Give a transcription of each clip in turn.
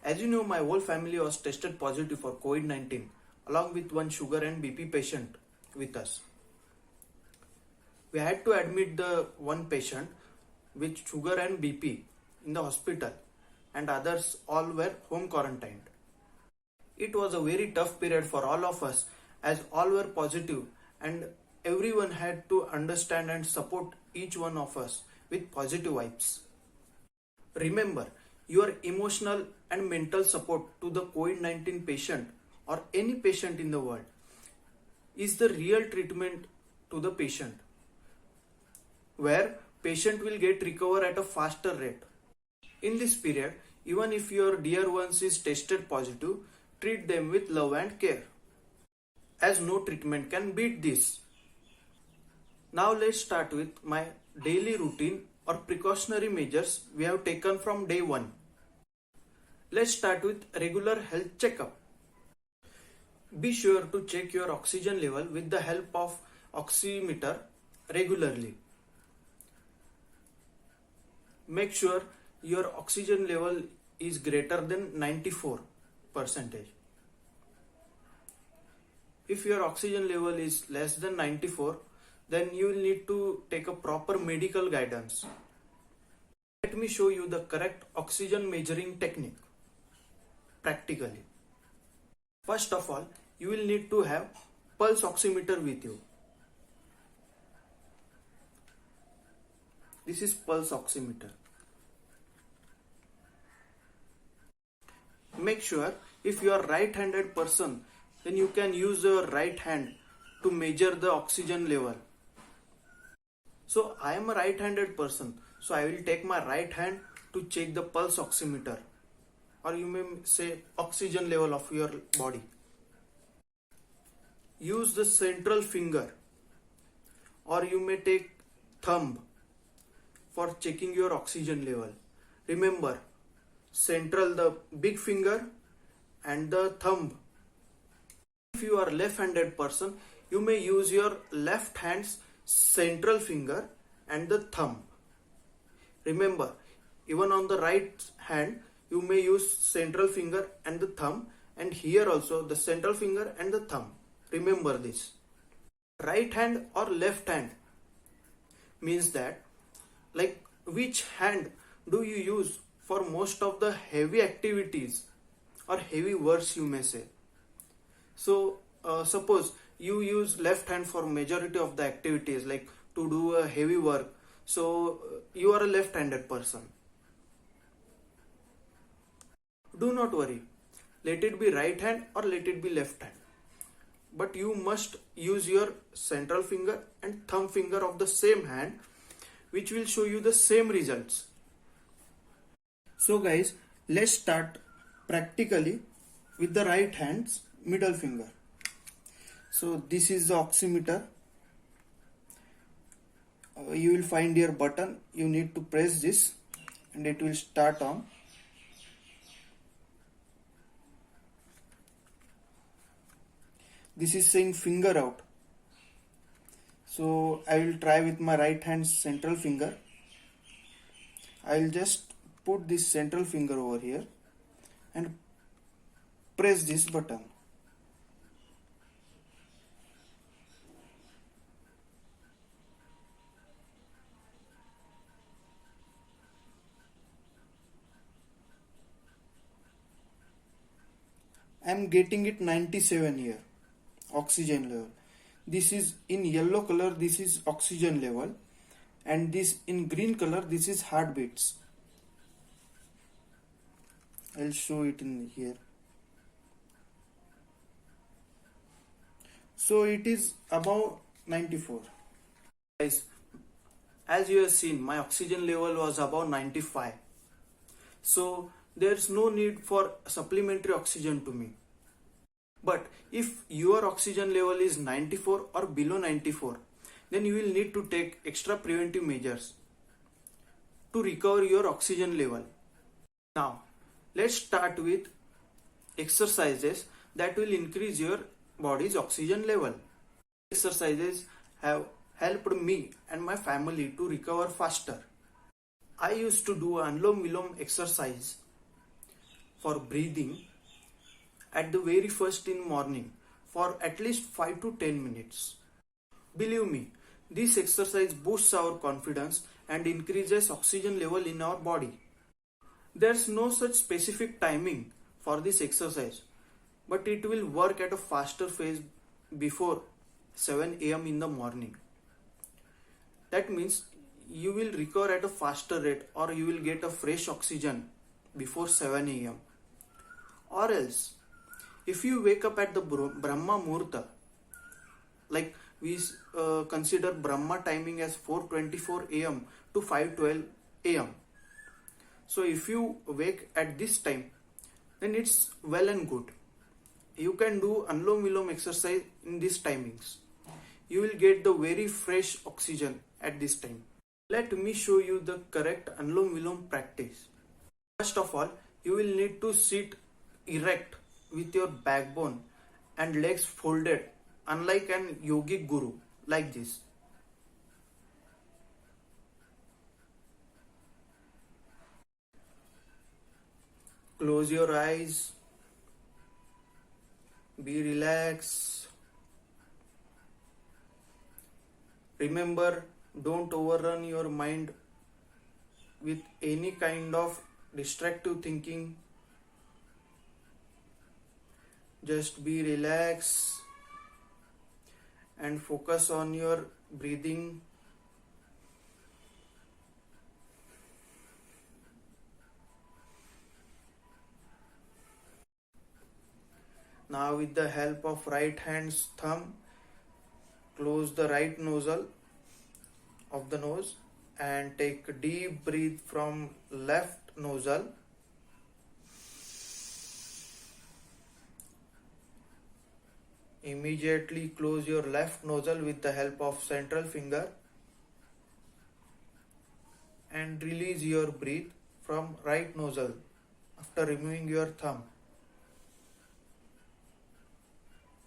As you know, my whole family was tested positive for COVID-19 along with one sugar and BP patient with us. We had to admit the one patient with sugar and BP in the hospital and others all were home quarantined. It was a very tough period for all of us as all were positive and everyone had to understand and support each one of us with positive vibes. Remember, your emotional and mental support to the COVID-19 patient or any patient in the world is the real treatment to the patient, where patient will get recover at a faster rate. In this period, even if your dear ones is tested positive, treat them with love and care, as no treatment can beat this. Now let's start with my daily routine or precautionary measures we have taken from day 1. Let's start with regular health checkup. Be sure to check your oxygen level with the help of oximeter regularly. Make sure your oxygen level is greater than 94%. If your oxygen level is less than 94, then you will need to take a proper medical guidance. Let me show you the correct oxygen measuring technique practically. First of all, you will need to have pulse oximeter with you. This is pulse oximeter. Make sure if you are right-handed person, then you can use your right hand to measure the oxygen level. So I am a right-handed person, so I will take my right hand to check the pulse oximeter, or you may say oxygen level of your body. Use the central finger, or you may take thumb for checking your oxygen level. Remember, central the big finger and the thumb. If you are left-handed person, you may use your left hand's central finger and the thumb. Remember, even on the right hand, you may use central finger and the thumb, and here also the central finger and the thumb. Remember this. Right hand or left hand means that, like, which hand do you use for most of the heavy activities or heavy works, you may say. So suppose you use left hand for majority of the activities, like to do a heavy work, so you are a left-handed person. Do not worry, let it be right hand or let it be left hand, but you must use your central finger and thumb finger of the same hand, which will show you the same results. So guys, let's start practically with the right hand's middle finger. So this is the oximeter. You will find your button. You need to press this and it will start on. This is saying finger out. So I will try with my right hand's central finger. I will just put this central finger over here and press this button. I am getting it 97 here, oxygen level. This is in yellow color, this is oxygen level, and this in green color, this is heartbeats. I'll show it in here. So it is above 94. Guys, as you have seen, my oxygen level was above 95. So there's no need for supplementary oxygen to me. But if your oxygen level is 94 or below 94, then you will need to take extra preventive measures to recover your oxygen level. Now, let's start with exercises that will increase your body's oxygen level. Exercises have helped me and my family to recover faster. I used to do Anulom Vilom exercise for breathing at the very first in morning for at least 5 to 10 minutes. Believe me, this exercise boosts our confidence and increases oxygen level in our body. There's no such specific timing for this exercise, but it will work at a faster phase before 7 am in the morning. That means you will recover at a faster rate, or you will get a fresh oxygen before 7 am. Or else, if you wake up at the Brahma Muhurta, like we consider Brahma timing as 4:24 am to 5:12 am. So if you wake at this time, then it's well and good. You can do Anulom Vilom exercise in these timings. You will get the very fresh oxygen at this time. Let me show you the correct Anulom Vilom practice. First of all, you will need to sit erect with your backbone and legs folded, unlike an yogic guru, like this. Close your eyes. Be relaxed. Remember, don't overrun your mind with any kind of distractive thinking. Just be relaxed and focus on your breathing. Now, with the help of right hand's thumb, close the right nostril of the nose and take a deep breath from left nostril. Immediately close your left nostril with the help of central finger and release your breath from right nostril after removing your thumb.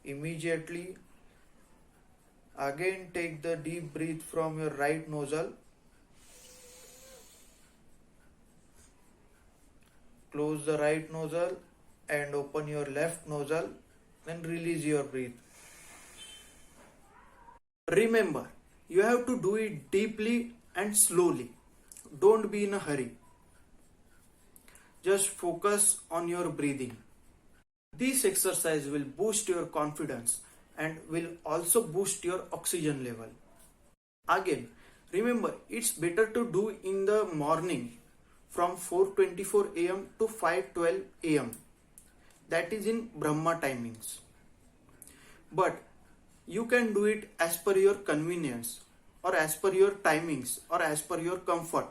Immediately again take the deep breath from your right nostril. Close the right nostril and open your left nostril, then release your breath. Remember, you have to do it deeply and slowly. Don't be in a hurry. Just focus on your breathing. This exercise will boost your confidence and will also boost your oxygen level. Again, remember, it's better to do in the morning from 4:24 am to 5:12 am. That is in Brahma timings. But you can do it as per your convenience, or as per your timings, or as per your comfort,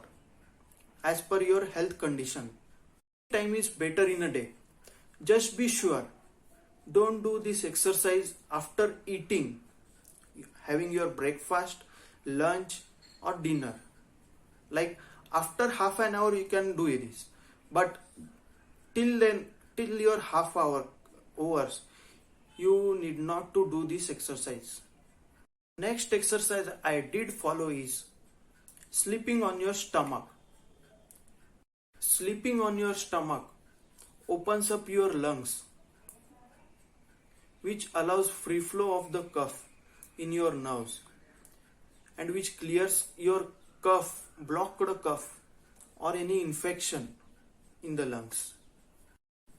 as per your health condition. Time is better in a day. Just be sure, don't do this exercise after eating, having your breakfast, lunch or dinner. Like after half an hour you can do this, but till then, till your half hour overs, you need not to do this exercise. Next exercise I did follow is sleeping on your stomach. Sleeping on your stomach opens up your lungs, which allows free flow of the cough in your nerves and which clears your cough, blocked cough or any infection in the lungs.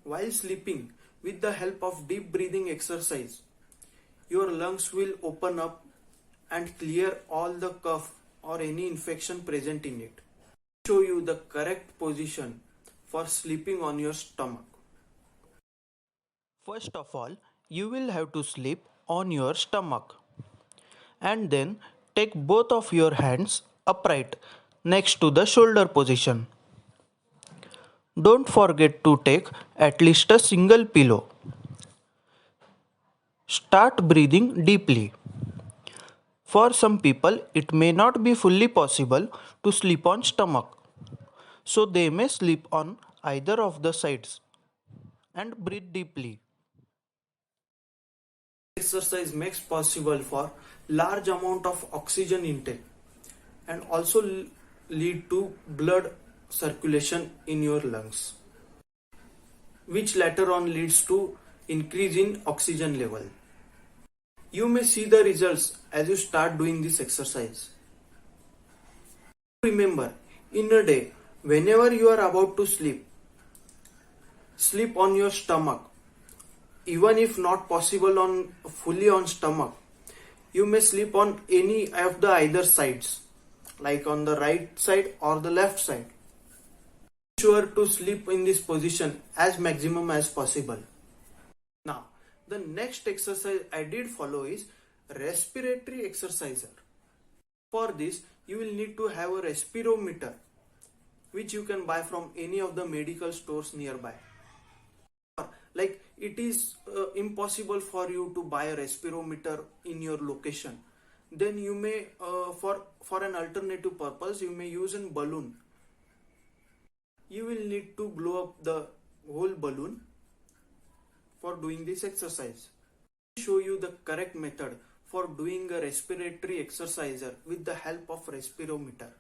While sleeping, with the help of deep breathing exercise, your lungs will open up and clear all the cough or any infection present in it. Show you the correct position for sleeping on your stomach. First of all, you will have to sleep on your stomach and then take both of your hands upright next to the shoulder position. Don't forget to take at least a single pillow. Start breathing deeply. For some people, it may not be fully possible to sleep on stomach, so they may sleep on either of the sides and breathe deeply. Exercise makes possible for large amount of oxygen intake and also lead to blood circulation in your lungs. which later on leads to increase in oxygen level. You may see the results as you start doing this exercise. Remember, in a day, whenever you are about to sleep, sleep on your stomach. Even if not possible on fully on stomach, you may sleep on any of the either sides, like on the right side or the left side. Be sure to sleep in this position as maximum as possible. Now, the next exercise I did follow is respiratory exerciser. For this, you will need to have a respirometer, which you can buy from any of the medical stores nearby. Like it is impossible for you to buy a respirometer in your location, then you may for an alternative purpose you may use a balloon. You will need to blow up the whole balloon for doing this exercise. I will show you the correct method for doing a respiratory exerciser with the help of respirometer.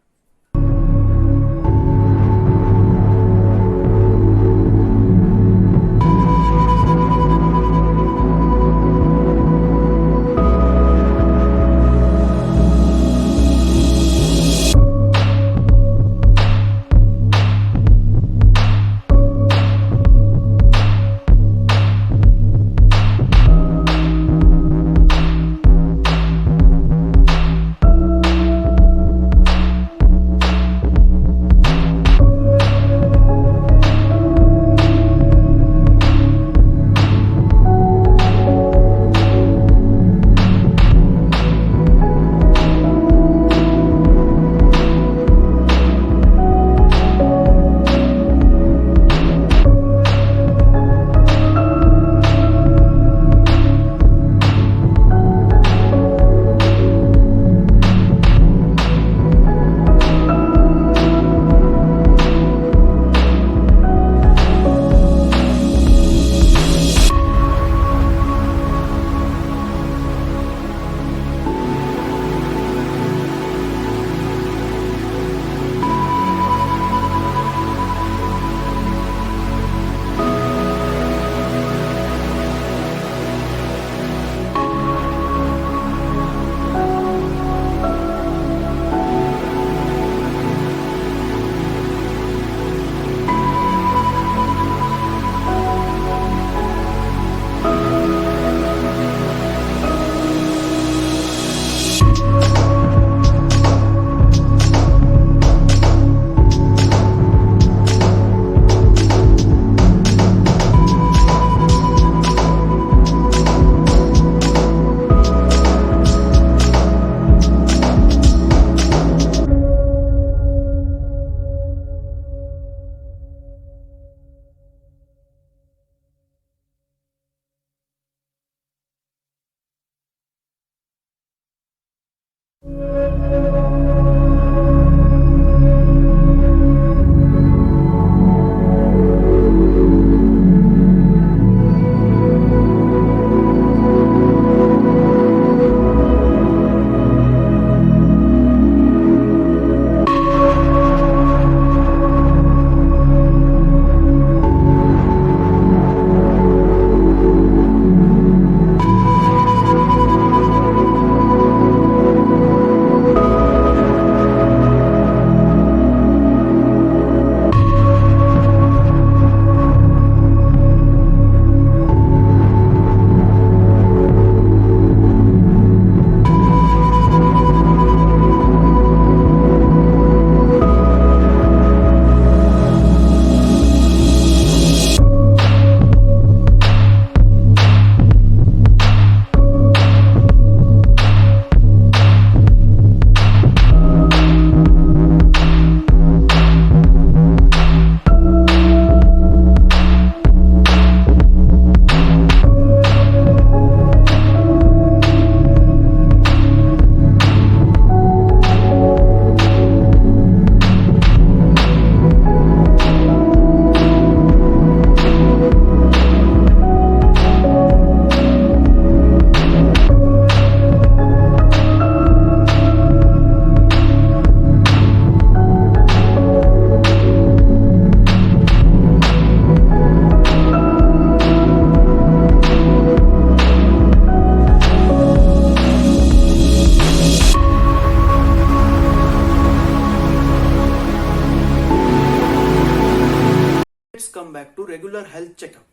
health checkup,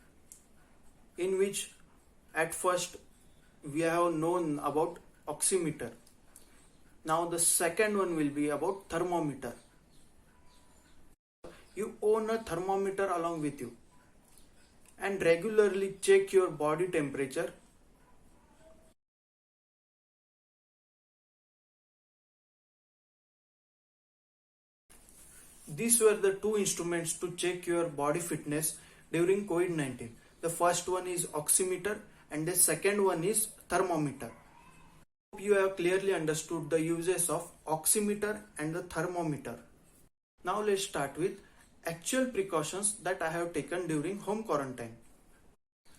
in which at first we have known about oximeter. Now the second one will be about thermometer. You own a thermometer along with you and regularly check your body temperature. These were the two instruments to check your body fitness during COVID-19. The first one is oximeter and the second one is thermometer. Hope you have clearly understood the uses of oximeter and the thermometer. Now let's start with actual precautions that I have taken during home quarantine.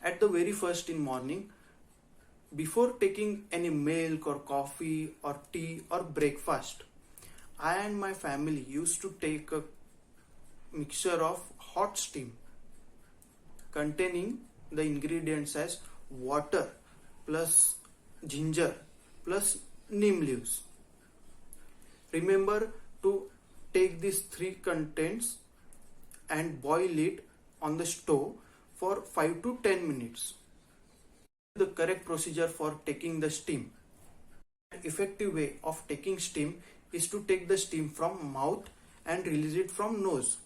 At the very first in morning, before taking any milk or coffee or tea or breakfast, I and my family used to take a mixture of hot steam containing the ingredients as water plus ginger plus neem leaves. Remember to take these three contents and boil it on the stove for 5 to 10 minutes. The correct procedure for taking the steam. An effective way of taking steam is to take the steam from mouth and release it from nose.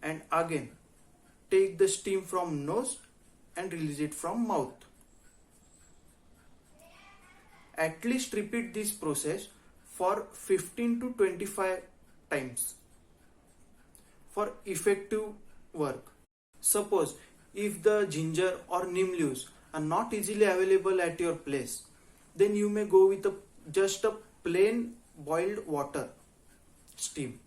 And again, take the steam from nose and release it from mouth. At least repeat this process for 15 to 25 times for effective work. Suppose if the ginger or neem leaves are not easily available at your place, then you may go with just a plain boiled water steam.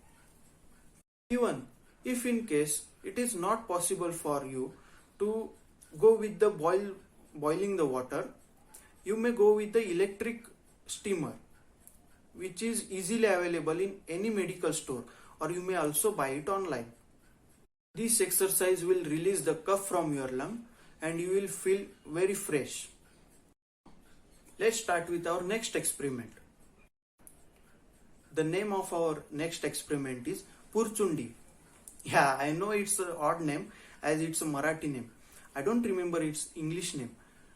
Even if in case it is not possible for you to go with the boiling the water, you may go with the electric steamer, which is easily available in any medical store, or you may also buy it online. This exercise will release the cough from your lung and you will feel very fresh. Let's start with our next experiment. The name of our next experiment is Purchundi. Yeah, I know it's an odd name as it's a Marathi name. I don't remember its English name.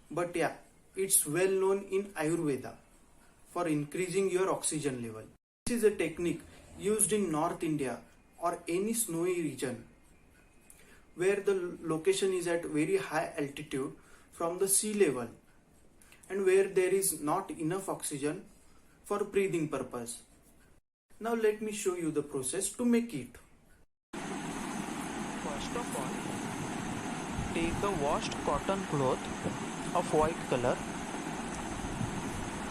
But yeah, it's well known in Ayurveda for increasing your oxygen level. This is a technique used in North India or any snowy region where the location is at very high altitude from the sea level and where there is not enough oxygen for breathing purpose. Now let me show you the process to make it. First of all, take the washed cotton cloth of white color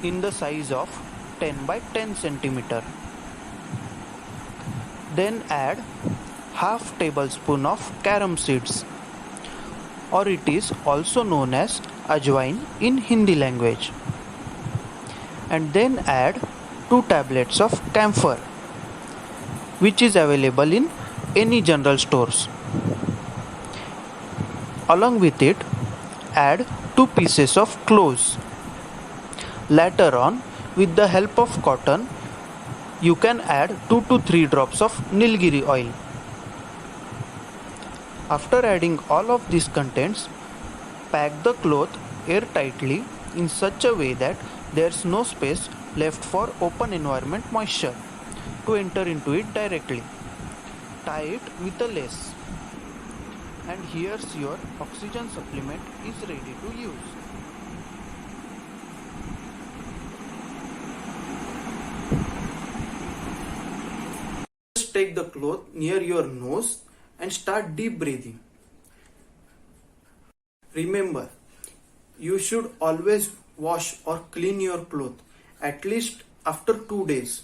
in the size of 10 by 10 centimeter. Then add half tablespoon of carom seeds, or it is also known as ajwain in Hindi language. And then add 2 tablets of camphor, which is available in any general stores. Along with it, add 2 pieces of cloves. Later on, with the help of cotton, you can add 2 to 3 drops of Nilgiri oil. After adding all of these contents, pack the cloth airtightly in such a way that there is no space left for open environment moisture to enter into it directly. Tie it with a lace. And here's your oxygen supplement is ready to use. Just take the cloth near your nose and start deep breathing. Remember, you should always wash or clean your cloth at least after 2 days.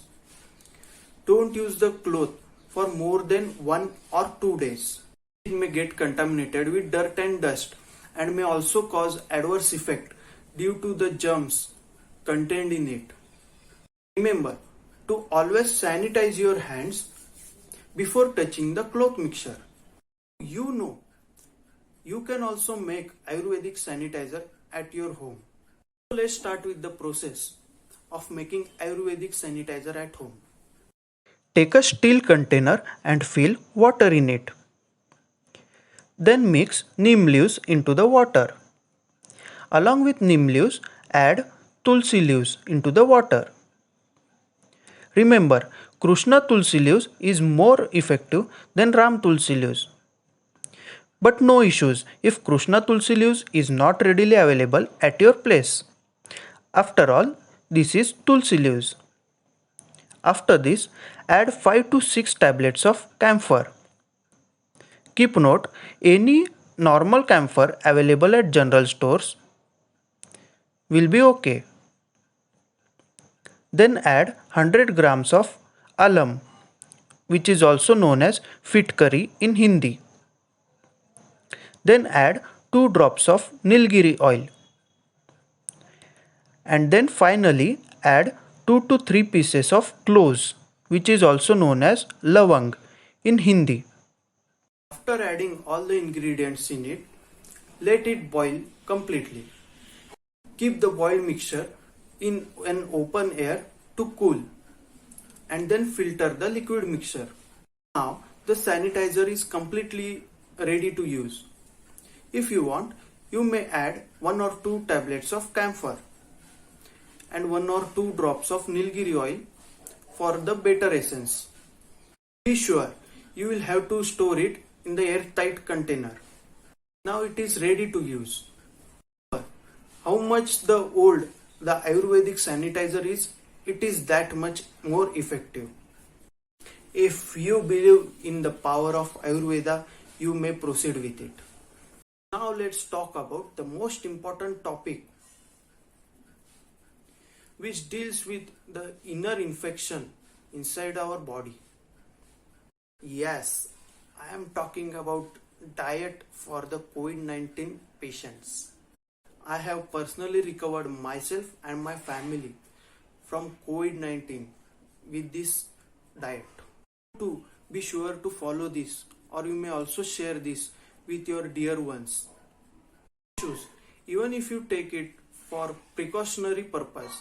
Don't use the cloth for more than 1 or 2 days. It may get contaminated with dirt and dust and may also cause adverse effect due to the germs contained in it. Remember to always sanitize your hands before touching the cloth mixture. You know, you can also make Ayurvedic sanitizer at your home. So let's start with the process of making Ayurvedic sanitizer at home. Take a steel container and fill water in it. Then mix neem leaves into the water. Along with neem leaves, add tulsi leaves into the water. Remember, Krishna tulsi leaves is more effective than Ram tulsi leaves. But no issues if Krishna tulsi leaves is not readily available at your place. After all, this is tulsi leaves. After this, add 5 to 6 tablets of camphor. Keep note, any normal camphor available at general stores will be okay. Then add 100 grams of alum, which is also known as fit curry in Hindi. Then add 2 drops of nilgiri oil. And then finally add 2 to 3 pieces of cloves, which is also known as lavang in Hindi. After adding all the ingredients in it, let it boil completely. Keep the boiled mixture in an open air to cool and then filter the liquid mixture. Now the sanitizer is completely ready to use. If you want, you may add 1 or 2 tablets of camphor and 1 or 2 drops of nilgiri oil for the better essence. Be sure you will have to store it in the airtight container. Now it is ready to use. How much the Ayurvedic sanitizer is, it is that much more effective. If you believe in the power of Ayurveda, you may proceed with it. Now let's talk about the most important topic, which deals with the inner infection inside our body. Yes, I am talking about diet for the COVID-19 patients. I have personally recovered myself and my family from COVID-19 with this diet. To be sure to follow this, or you may also share this with your dear ones. Even if you take it for precautionary purpose,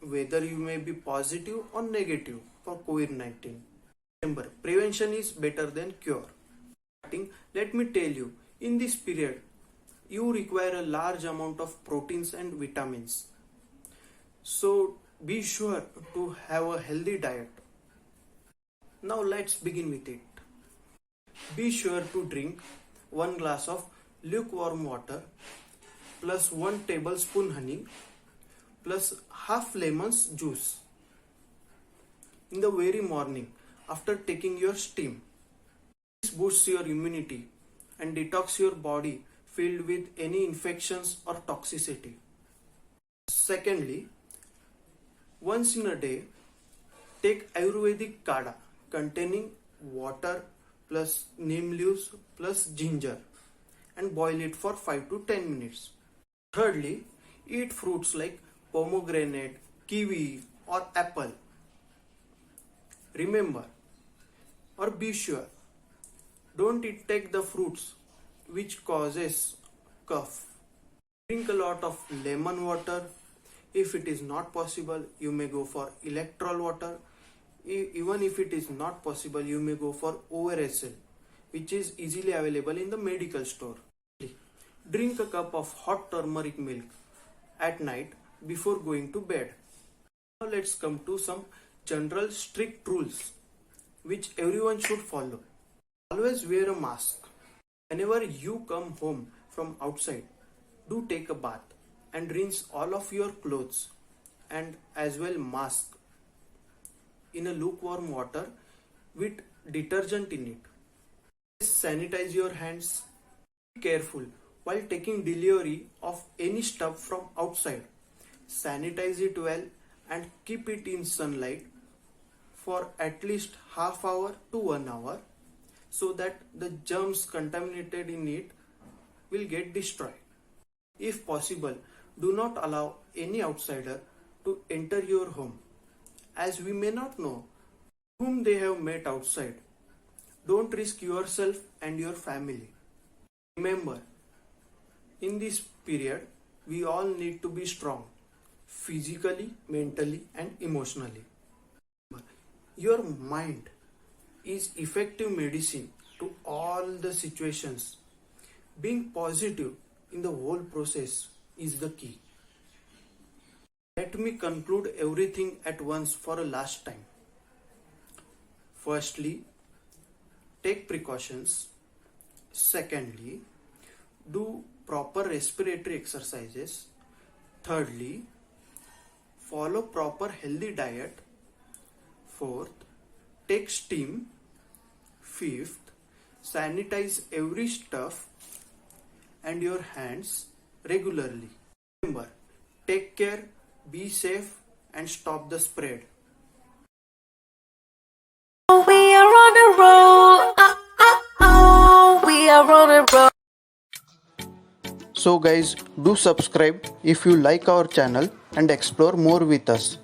whether you may be positive or negative for COVID-19. Remember, prevention is better than cure. Let me tell you, in this period, you require a large amount of proteins and vitamins. So be sure to have a healthy diet. Now let's begin with it. Be sure to drink 1 glass of lukewarm water plus 1 tablespoon honey plus half lemon's juice in the very morning after taking your steam. This boosts your immunity and detox your body filled with any infections or toxicity. Secondly, once in a day, take Ayurvedic kada containing water plus neem leaves plus ginger and boil it for 5 to 10 minutes. Thirdly, eat fruits like pomegranate, kiwi or apple. Remember, or be sure, don't take the fruits which causes cough. Drink a lot of lemon water. If it is not possible, you may go for electrol water. Even if it is not possible, you may go for ORSL, which is easily available in the medical store. Drink a cup of hot turmeric milk at night before going to bed. Now let's come to some general strict rules which everyone should follow. Always wear a mask. Whenever you come home from outside, do take a bath and rinse all of your clothes and as well mask in a lukewarm water with detergent in it. Sanitize your hands. Be careful while taking delivery of any stuff from outside. Sanitize it well and keep it in sunlight for at least half hour to 1 hour so that the germs contaminated in it will get destroyed. If possible, do not allow any outsider to enter your home, as we may not know whom they have met outside. Don't risk yourself and your family. Remember, in this period, we all need to be strong, physically, mentally, and emotionally. Your mind is effective medicine to all the situations Being positive in the whole process is the key. Let me conclude everything at once for a last time. Firstly, take precautions. Secondly, do proper respiratory exercises. Thirdly, follow proper healthy diet. Fourth, take steam. Fifth, sanitize every stuff and your hands regularly. Remember, take care, be safe, and stop the spread. We are on a roll. We are on a roll. So guys, do subscribe if you like our channel and explore more with us.